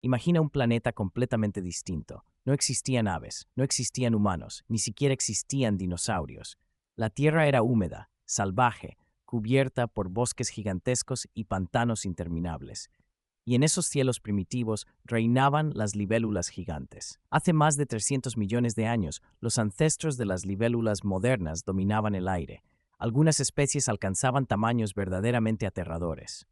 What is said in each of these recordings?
Imagina un planeta completamente distinto. No existían aves, no existían humanos, ni siquiera existían dinosaurios. La Tierra era húmeda, salvaje, cubierta por bosques gigantescos y pantanos interminables. Y en esos cielos primitivos reinaban las libélulas gigantes. Hace más de 300 millones de años, los ancestros de las libélulas modernas dominaban el aire. Algunas especies alcanzaban tamaños verdaderamente aterradores.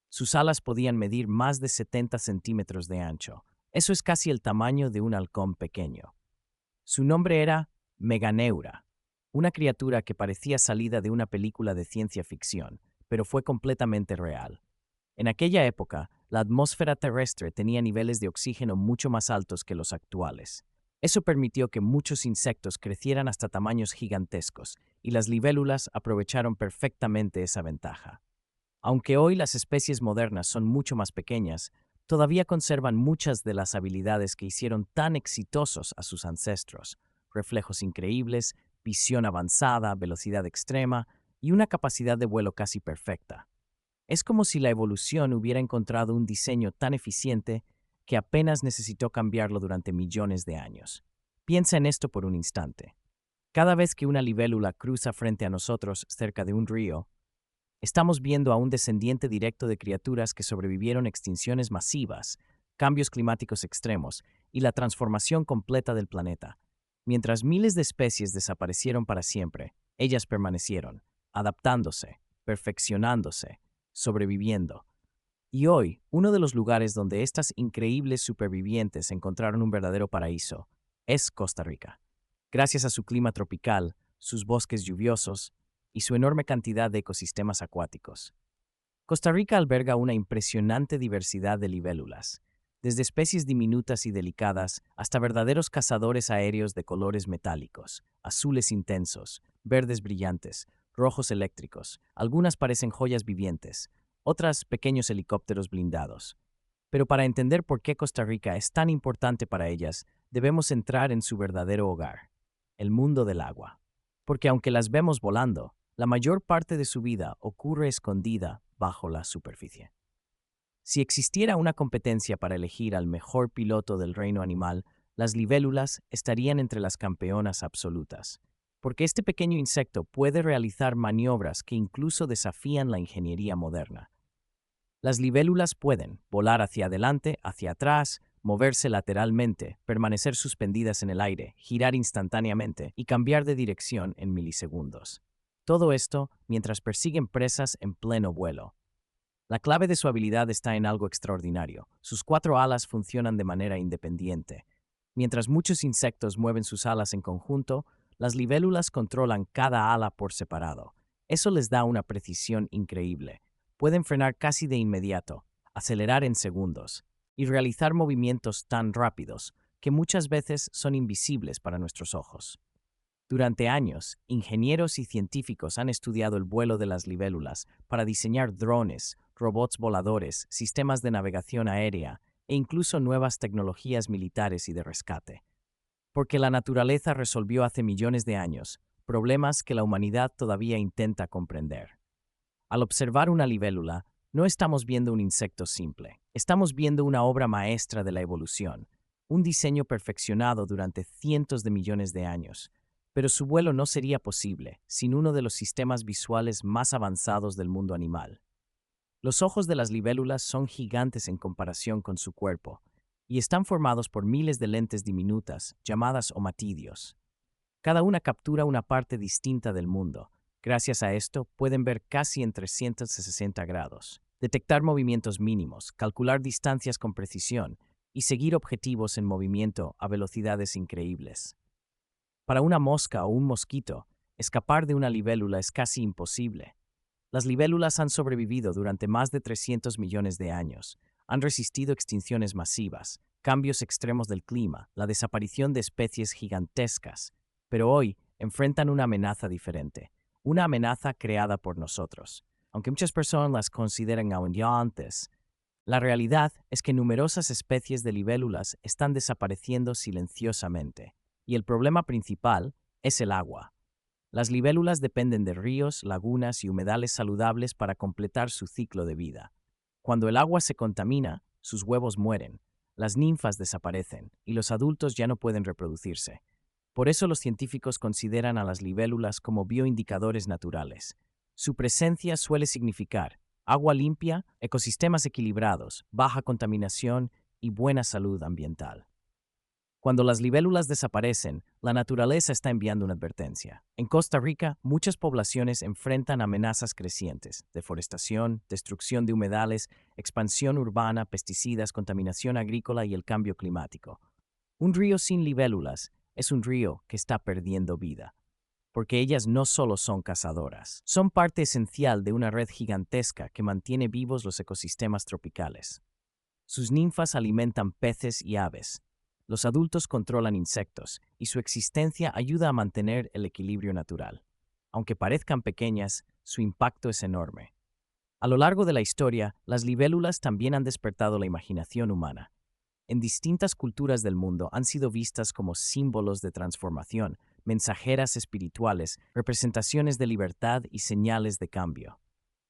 Sus alas podían medir más de 70 centímetros de ancho. Eso es casi el tamaño de un halcón pequeño. Su nombre era Meganeura, una criatura que parecía salida de una película de ciencia ficción, pero fue completamente real. En aquella época, la atmósfera terrestre tenía niveles de oxígeno mucho más altos que los actuales. Eso permitió que muchos insectos crecieran hasta tamaños gigantescos, y las libélulas aprovecharon perfectamente esa ventaja. Aunque hoy las especies modernas son mucho más pequeñas, todavía conservan muchas de las habilidades que hicieron tan exitosos a sus ancestros: reflejos increíbles, visión avanzada, velocidad extrema y una capacidad de vuelo casi perfecta. Es como si la evolución hubiera encontrado un diseño tan eficiente que apenas necesitó cambiarlo durante millones de años. Piensa en esto por un instante. Cada vez que una libélula cruza frente a nosotros cerca de un río, estamos viendo a un descendiente directo de criaturas que sobrevivieron extinciones masivas, cambios climáticos extremos y la transformación completa del planeta. Mientras miles de especies desaparecieron para siempre, ellas permanecieron, adaptándose, perfeccionándose, sobreviviendo. Y hoy, uno de los lugares donde estas increíbles supervivientes encontraron un verdadero paraíso es Costa Rica. Gracias a su clima tropical, sus bosques lluviosos y su enorme cantidad de ecosistemas acuáticos. Costa Rica alberga una impresionante diversidad de libélulas, desde especies diminutas y delicadas hasta verdaderos cazadores aéreos de colores metálicos, azules intensos, verdes brillantes, rojos eléctricos. Algunas parecen joyas vivientes, otras pequeños helicópteros blindados. Pero para entender por qué Costa Rica es tan importante para ellas, debemos entrar en su verdadero hogar, el mundo del agua. Porque aunque las vemos volando, la mayor parte de su vida ocurre escondida bajo la superficie. Si existiera una competencia para elegir al mejor piloto del reino animal, las libélulas estarían entre las campeonas absolutas, porque este pequeño insecto puede realizar maniobras que incluso desafían la ingeniería moderna. Las libélulas pueden volar hacia adelante, hacia atrás, moverse lateralmente, permanecer suspendidas en el aire, girar instantáneamente y cambiar de dirección en milisegundos. Todo esto mientras persiguen presas en pleno vuelo. La clave de su habilidad está en algo extraordinario. Sus cuatro alas funcionan de manera independiente. Mientras muchos insectos mueven sus alas en conjunto, las libélulas controlan cada ala por separado. Eso les da una precisión increíble. Pueden frenar casi de inmediato, acelerar en segundos y realizar movimientos tan rápidos que muchas veces son invisibles para nuestros ojos. Durante años, ingenieros y científicos han estudiado el vuelo de las libélulas para diseñar drones, robots voladores, sistemas de navegación aérea e incluso nuevas tecnologías militares y de rescate. Porque la naturaleza resolvió hace millones de años problemas que la humanidad todavía intenta comprender. Al observar una libélula, no estamos viendo un insecto simple, estamos viendo una obra maestra de la evolución, un diseño perfeccionado durante cientos de millones de años. Pero su vuelo no sería posible sin uno de los sistemas visuales más avanzados del mundo animal. Los ojos de las libélulas son gigantes en comparación con su cuerpo, y están formados por miles de lentes diminutas, llamadas omatidios. Cada una captura una parte distinta del mundo. Gracias a esto, pueden ver casi en 360 grados, detectar movimientos mínimos, calcular distancias con precisión y seguir objetivos en movimiento a velocidades increíbles. Para una mosca o un mosquito, escapar de una libélula es casi imposible. Las libélulas han sobrevivido durante más de 300 millones de años, han resistido extinciones masivas, cambios extremos del clima, la desaparición de especies gigantescas, pero hoy enfrentan una amenaza diferente, una amenaza creada por nosotros. Aunque muchas personas las consideran ahuyentes, la realidad es que numerosas especies de libélulas están desapareciendo silenciosamente, y el problema principal es el agua. Las libélulas dependen de ríos, lagunas y humedales saludables para completar su ciclo de vida. Cuando el agua se contamina, sus huevos mueren. las ninfas desaparecen y los adultos ya no pueden reproducirse. Por eso los científicos consideran a las libélulas como bioindicadores naturales. Su presencia suele significar agua limpia, ecosistemas equilibrados, baja contaminación y buena salud ambiental. Cuando las libélulas desaparecen, la naturaleza está enviando una advertencia. En Costa Rica, muchas poblaciones enfrentan amenazas crecientes: deforestación, destrucción de humedales, expansión urbana, pesticidas, contaminación agrícola y el cambio climático. Un río sin libélulas es un río que está perdiendo vida, porque ellas no solo son cazadoras, son parte esencial de una red gigantesca que mantiene vivos los ecosistemas tropicales. Sus ninfas alimentan peces y aves. Los adultos controlan insectos y su existencia ayuda a mantener el equilibrio natural. Aunque parezcan pequeñas, su impacto es enorme. A lo largo de la historia, las libélulas también han despertado la imaginación humana. En distintas culturas del mundo han sido vistas como símbolos de transformación, mensajeras espirituales, representaciones de libertad y señales de cambio.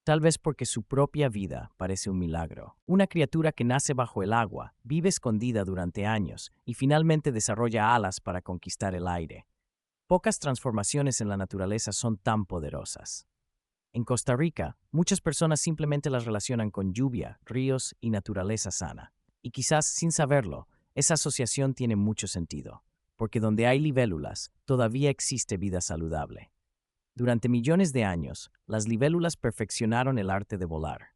Tal vez porque su propia vida parece un milagro. Una criatura que nace bajo el agua, vive escondida durante años y finalmente desarrolla alas para conquistar el aire. Pocas transformaciones en la naturaleza son tan poderosas. En Costa Rica, muchas personas simplemente las relacionan con lluvia, ríos y naturaleza sana. Y quizás, sin saberlo, esa asociación tiene mucho sentido, porque donde hay libélulas, todavía existe vida saludable. Durante millones de años, las libélulas perfeccionaron el arte de volar.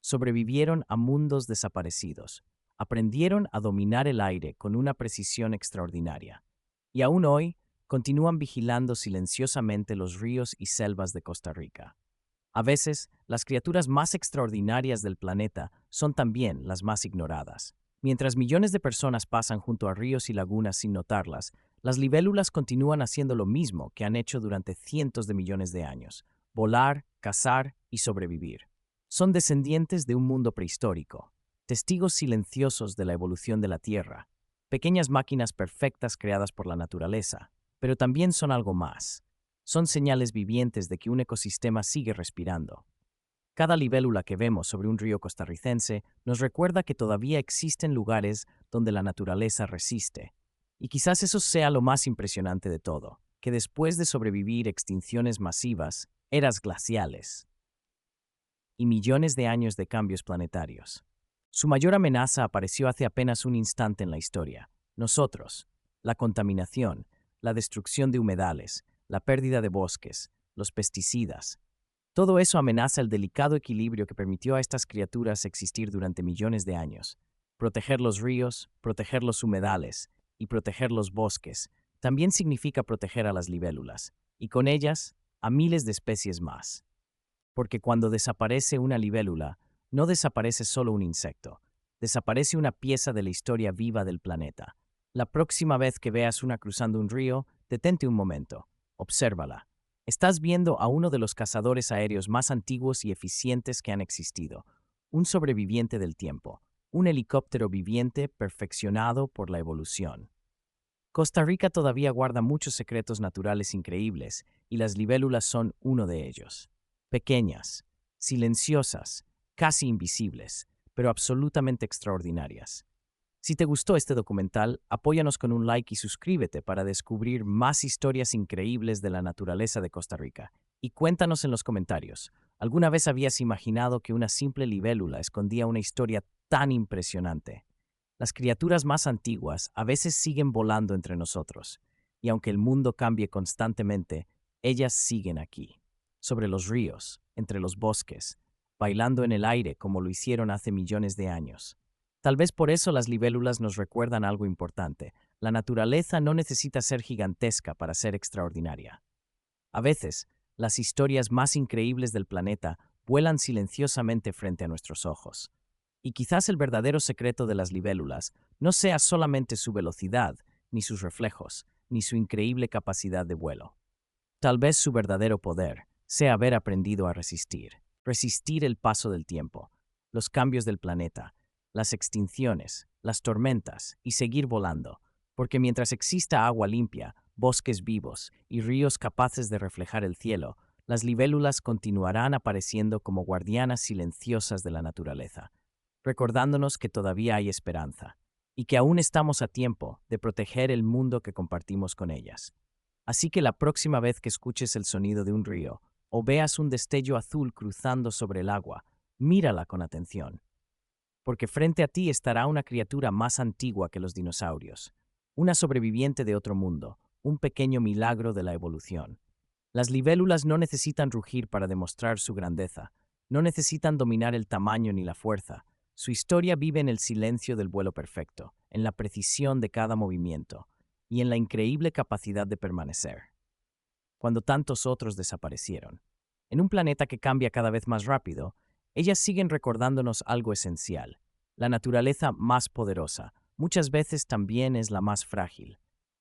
Sobrevivieron a mundos desaparecidos. Aprendieron a dominar el aire con una precisión extraordinaria. Y aún hoy, continúan vigilando silenciosamente los ríos y selvas de Costa Rica. A veces, las criaturas más extraordinarias del planeta son también las más ignoradas. Mientras millones de personas pasan junto a ríos y lagunas sin notarlas, las libélulas continúan haciendo lo mismo que han hecho durante cientos de millones de años: volar, cazar y sobrevivir. Son descendientes de un mundo prehistórico, testigos silenciosos de la evolución de la Tierra, pequeñas máquinas perfectas creadas por la naturaleza, pero también son algo más. Son señales vivientes de que un ecosistema sigue respirando. Cada libélula que vemos sobre un río costarricense nos recuerda que todavía existen lugares donde la naturaleza resiste. Y quizás eso sea lo más impresionante de todo, que después de sobrevivir extinciones masivas, eras glaciales y millones de años de cambios planetarios, su mayor amenaza apareció hace apenas un instante en la historia: nosotros. La contaminación, la destrucción de humedales, la pérdida de bosques, los pesticidas. Todo eso amenaza el delicado equilibrio que permitió a estas criaturas existir durante millones de años. Proteger los ríos, proteger los humedales y proteger los bosques también significa proteger a las libélulas, y con ellas, a miles de especies más. Porque cuando desaparece una libélula, no desaparece solo un insecto, desaparece una pieza de la historia viva del planeta. La próxima vez que veas una cruzando un río, detente un momento, obsérvala. Estás viendo a uno de los cazadores aéreos más antiguos y eficientes que han existido, un sobreviviente del tiempo, un helicóptero viviente perfeccionado por la evolución. Costa Rica todavía guarda muchos secretos naturales increíbles, y las libélulas son uno de ellos. Pequeñas, silenciosas, casi invisibles, pero absolutamente extraordinarias. Si te gustó este documental, apóyanos con un like y suscríbete para descubrir más historias increíbles de la naturaleza de Costa Rica. Y cuéntanos en los comentarios, ¿alguna vez habías imaginado que una simple libélula escondía una historia tan impresionante? Las criaturas más antiguas a veces siguen volando entre nosotros, y aunque el mundo cambie constantemente, ellas siguen aquí, sobre los ríos, entre los bosques, bailando en el aire como lo hicieron hace millones de años. Tal vez por eso las libélulas nos recuerdan algo importante: la naturaleza no necesita ser gigantesca para ser extraordinaria. A veces, las historias más increíbles del planeta vuelan silenciosamente frente a nuestros ojos. Y quizás el verdadero secreto de las libélulas no sea solamente su velocidad, ni sus reflejos, ni su increíble capacidad de vuelo. Tal vez su verdadero poder sea haber aprendido a resistir el paso del tiempo, los cambios del planeta, las extinciones, las tormentas, y seguir volando, porque mientras exista agua limpia, bosques vivos y ríos capaces de reflejar el cielo, las libélulas continuarán apareciendo como guardianas silenciosas de la naturaleza, recordándonos que todavía hay esperanza y que aún estamos a tiempo de proteger el mundo que compartimos con ellas. Así que la próxima vez que escuches el sonido de un río o veas un destello azul cruzando sobre el agua, mírala con atención, porque frente a ti estará una criatura más antigua que los dinosaurios, una sobreviviente de otro mundo, un pequeño milagro de la evolución. Las libélulas no necesitan rugir para demostrar su grandeza, no necesitan dominar el tamaño ni la fuerza. Su historia vive en el silencio del vuelo perfecto, en la precisión de cada movimiento y en la increíble capacidad de permanecer. Cuando tantos otros desaparecieron, en un planeta que cambia cada vez más rápido, ellas siguen recordándonos algo esencial. La naturaleza más poderosa muchas veces también es la más frágil.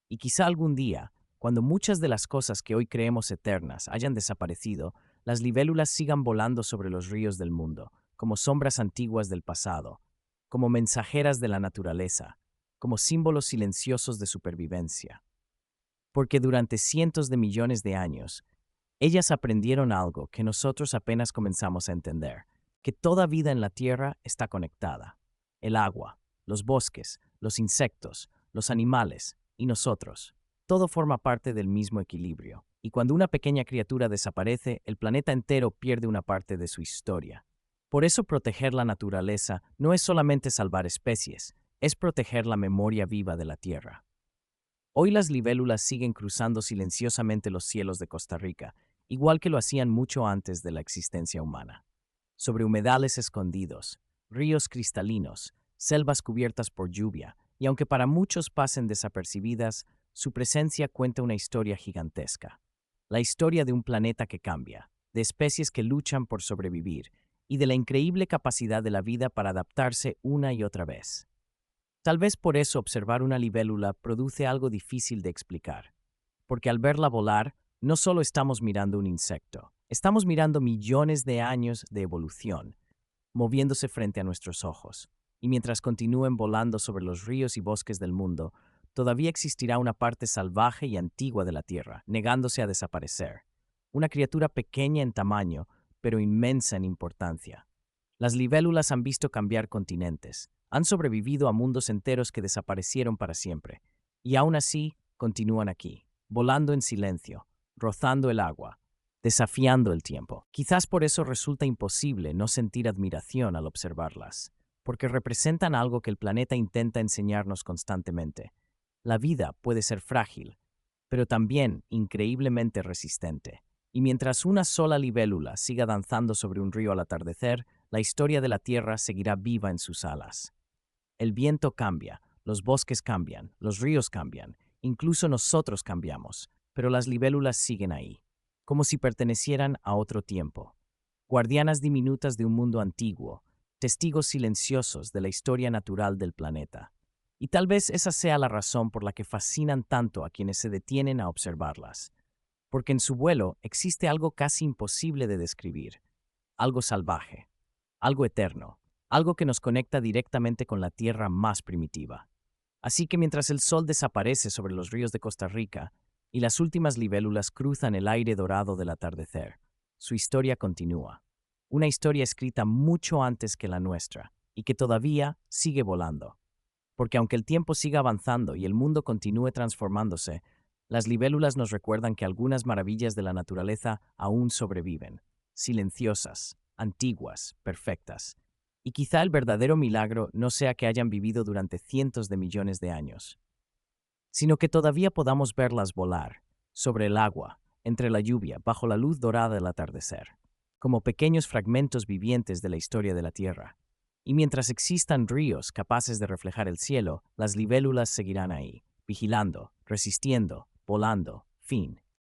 Y quizá algún día, cuando muchas de las cosas que hoy creemos eternas hayan desaparecido, las libélulas sigan volando sobre los ríos del mundo, como sombras antiguas del pasado, como mensajeras de la naturaleza, como símbolos silenciosos de supervivencia. Porque durante cientos de millones de años, ellas aprendieron algo que nosotros apenas comenzamos a entender, que toda vida en la Tierra está conectada. El agua, los bosques, los insectos, los animales y nosotros. Todo forma parte del mismo equilibrio. Y cuando una pequeña criatura desaparece, el planeta entero pierde una parte de su historia. Por eso proteger la naturaleza no es solamente salvar especies, es proteger la memoria viva de la Tierra. Hoy las libélulas siguen cruzando silenciosamente los cielos de Costa Rica, igual que lo hacían mucho antes de la existencia humana. Sobre humedales escondidos, ríos cristalinos, selvas cubiertas por lluvia, y aunque para muchos pasen desapercibidas, su presencia cuenta una historia gigantesca. La historia de un planeta que cambia, de especies que luchan por sobrevivir, y de la increíble capacidad de la vida para adaptarse una y otra vez. Tal vez por eso observar una libélula produce algo difícil de explicar, porque al verla volar, no solo estamos mirando un insecto, estamos mirando millones de años de evolución, moviéndose frente a nuestros ojos. Y mientras continúen volando sobre los ríos y bosques del mundo, todavía existirá una parte salvaje y antigua de la Tierra, negándose a desaparecer. Una criatura pequeña en tamaño, pero inmensa en importancia. Las libélulas han visto cambiar continentes, han sobrevivido a mundos enteros que desaparecieron para siempre, y aún así continúan aquí, volando en silencio, rozando el agua, desafiando el tiempo. Quizás por eso resulta imposible no sentir admiración al observarlas, porque representan algo que el planeta intenta enseñarnos constantemente. La vida puede ser frágil, pero también increíblemente resistente. Y mientras una sola libélula siga danzando sobre un río al atardecer, la historia de la Tierra seguirá viva en sus alas. El viento cambia, los bosques cambian, los ríos cambian, incluso nosotros cambiamos, pero las libélulas siguen ahí, como si pertenecieran a otro tiempo. Guardianas diminutas de un mundo antiguo, testigos silenciosos de la historia natural del planeta. Y tal vez esa sea la razón por la que fascinan tanto a quienes se detienen a observarlas. Porque en su vuelo existe algo casi imposible de describir, algo salvaje, algo eterno, algo que nos conecta directamente con la tierra más primitiva. Así que mientras el sol desaparece sobre los ríos de Costa Rica y las últimas libélulas cruzan el aire dorado del atardecer, su historia continúa. Una historia escrita mucho antes que la nuestra y que todavía sigue volando. Porque aunque el tiempo siga avanzando y el mundo continúe transformándose, las libélulas nos recuerdan que algunas maravillas de la naturaleza aún sobreviven, silenciosas, antiguas, perfectas. Y quizá el verdadero milagro no sea que hayan vivido durante cientos de millones de años, sino que todavía podamos verlas volar, sobre el agua, entre la lluvia, bajo la luz dorada del atardecer, como pequeños fragmentos vivientes de la historia de la Tierra. Y mientras existan ríos capaces de reflejar el cielo, las libélulas seguirán ahí, vigilando, resistiendo, volando, fin.